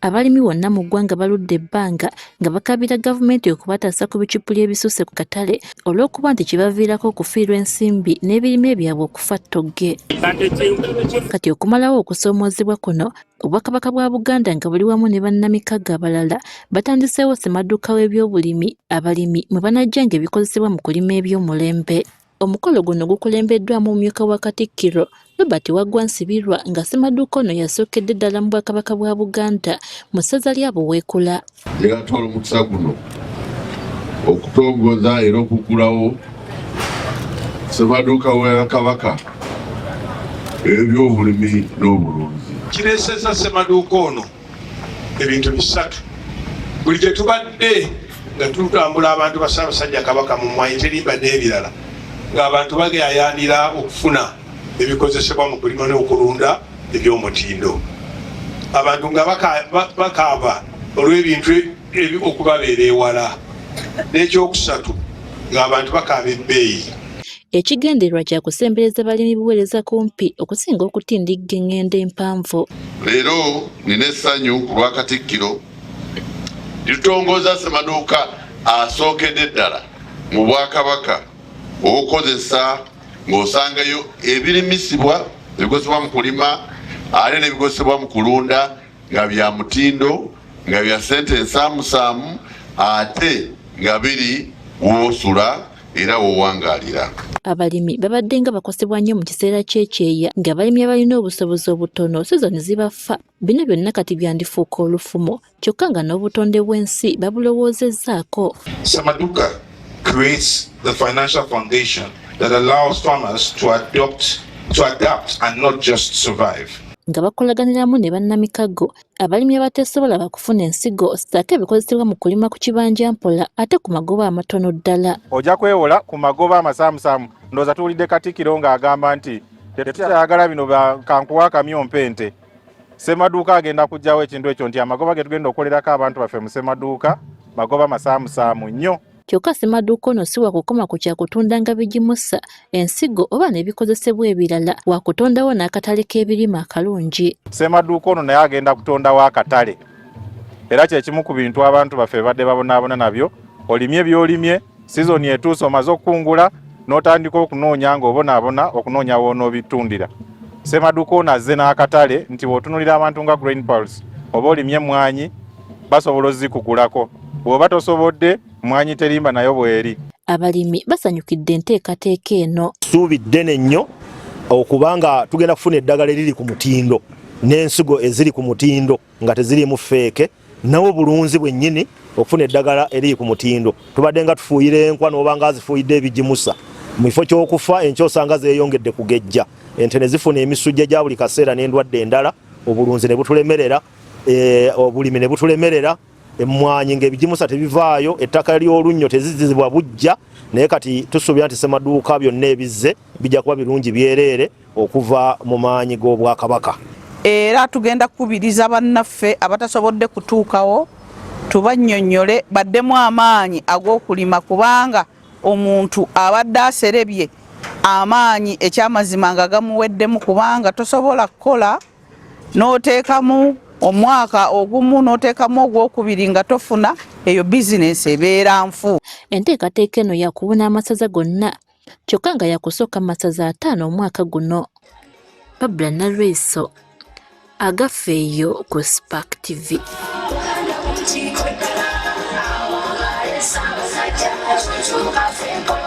Abalimi bonna mu ggwanga baludde ebbanga nga bakabira gavumenti okubataasa ku bicupuli ebisusse ku katale olw'okuba nti kibaviirako okufiirwa ensimbi n'ebirime byabwe okufa ttogge. Kati okumalawo okusoomoozebwa kuno, Obwakabaka bwa Buganda nga buli wamu ne bannamikago abalala batandiseewo ssemaduuka w'ebyobulimi abalimi mwe banajjanga ebikozesebwa mu kulima eby'omulembe. Omukolo guno gukulembeddwamu omumyuka wa Katikkiro Robert Waggwa Nsibirwa nga ssemaduuka ono yasookedde ddala mu Bwakabaka bwa Buganda mu ssaza lya Buweekula. Yatwala omukisa guno okutongoza era okugulawo ssemaduuka wa Kabaka ebyobulimi n'obulunzi. Kireeseza ssemaduuka ono ebintu bisatu. Buli gye tubadde nga tutambula abantu ba Ssaabasajja Kabaka mu Mwanyi Terimba n'ebirala ng'abantu bagayaayanira okufuna ebikozesebwa mu kulima n'okulunda eby'omutindo. Abantu nga bakaaba olw'ebintu okubabeera ewala. N'ekyokusatu ng'abantu bakaaba ebbeeyi. Ekigendererwa kya kusembereza balimi buweereza kumpi okusinga okutindigga eŋŋendo empanvu. Leero nina essanyu ku lwa Katikkiro litutongooza ssemaduuka asookedde ddala mu Bwakabaka okukozesa ng'osangayo ebirimisibwa ebikozesebwa mu kulima ate n'ebikozesebwa mu kulunda nga bya mutindo nga bya ssente ensaamusaamu ate nga biri w'osula era w'owangaalira. Abalimi babadde nga bakosebwa nnyo mu kiseera ky'ekyeya ng'abalimi abalina obusobozi obutono sizoni zibafa. Bino byonna kati byandifuuka olufumo kyokka nga n'obutonde bw'ensi babulowoozezzaako. Ssemaduuka creates the financial foundation that allows farmers to adapt and not just survive. Nga bakolaganiramu ne bannamikago, abalimi abateesobola bakufuna ensigo ssaako ebikozesebwa mu kulima ku kibanja mpola ate ku magoba amatono ddala. Ojja kwewola ku magoba amasaamusaamu. Ndowooza tuwulidde Katikkiro ng'agamba nti tetuyagala bino kankuwa akamyu mpente. Ssemaduuka agenda kuggyawo ekintu ekyo nti amagoba ge tugenda okukolerako abantu baffe mu ssemaduuka magoba masaamusaamu nnyo. Kyokka ssemaduuka ono si wakukoma ku kyakutunda nga bigimusa, ensigo oba n'ebikozesebwa ebirala, wakutondawo n'akatale k'ebirime akalungi. Ssemaduuka ono naye agenda kutondawo akatale. Era kyekimu ku bintu abantu baffe badde babonaabona nabyo. Olimye by'olimye, sizoni etuuse omaze okukungula, n'otandika okunoonya ng'obonaabona okunoonya w'onoobitundira. Ssemaduuka ono azze n'akatale nti bw'otunulira abantu nga Green Pulse oba olimye emmwanyi basobola ozikugulako. Bw'oba tosobodde Mwanyi Terimba nayo bweri. Abalimi basanyukidde enteekateeka eno. Ssuubi ddene nnyo okubanga tugenda kufuna eddagala eriri ku mutindo n'ensigo eziri ku mutindo nga teziriimu feeke nawo bulunzi bwennyini okufuna eddagala eriri ku mutindo. Tubadde nga tufuuyira enkwa n'oba nga zifuuyidde ebigimusa. Mu kifo ky'okufa enkya osanga zeeyongedde kugejja. Ente ne zifuna emisujja gya buli kaseera n'endwadde endala, obulunzi ne butulemerera, obulimi ne butulemerera. Emmwanyi ng'ebigimusa tebivaayo, ettaka ly'olunnyo tezizibwa bujja, naye kati tusuubira nti ssemaduuka byonna ebizze bijja kuba birungi byereere okuva mu maanyi g'Obwakabaka. Era tugenda kukubiriza bannaffe abatasobodde kutuukawo tubannyonnyole baddemu amaanyi ag'okulima kubanga omuntu abadde aserebye amaanyi ekyamazima nga gamuweddemu kubanga tosobola kukola n'oteekamu omwaka ogumu n'oteekamu ogwokubiri nga tofuna eyo bizinesi ebeera nfu. Enteekateeka eno yakubuna amasaza gonna kyokka nga yakusooka masaza 5 omwaka guno. Babula Nalweso agafeeyo ku Spark TV. Thank you.